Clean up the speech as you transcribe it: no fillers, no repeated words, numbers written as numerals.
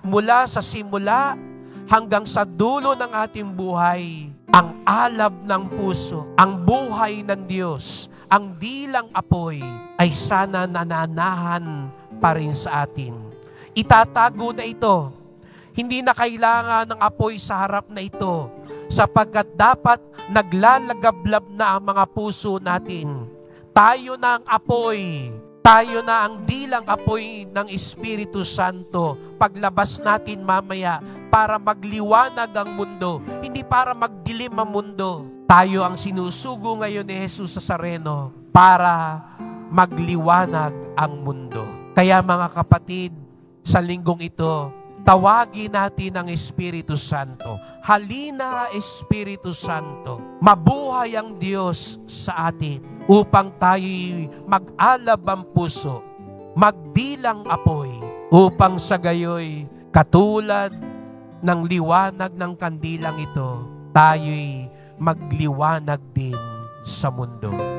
mula sa simula hanggang sa dulo ng ating buhay, ang alab ng puso, ang buhay ng Diyos, ang dilang apoy ay sana nananahan pa rin sa atin. Itatago na ito. Hindi na kailangan ng apoy sa harap na ito, sapagkat dapat naglalagablab na ang mga puso natin. Tayo na ang apoy. Tayo na ang dilang apoy ng Espiritu Santo paglabas natin mamaya para magliwanag ang mundo, hindi para magdilim ang mundo. Tayo ang sinusugo ngayon ni Jesus Nazareno para magliwanag ang mundo. Kaya mga kapatid, sa linggong ito, tawagin natin ang Espiritu Santo. Halina, Espiritu Santo. Mabuhay ang Diyos sa atin upang tayo'y mag-alab ang puso, magdilang apoy, upang sa gayoy, katulad ng liwanag ng kandilang ito, tayo'y magliwanag din sa mundo.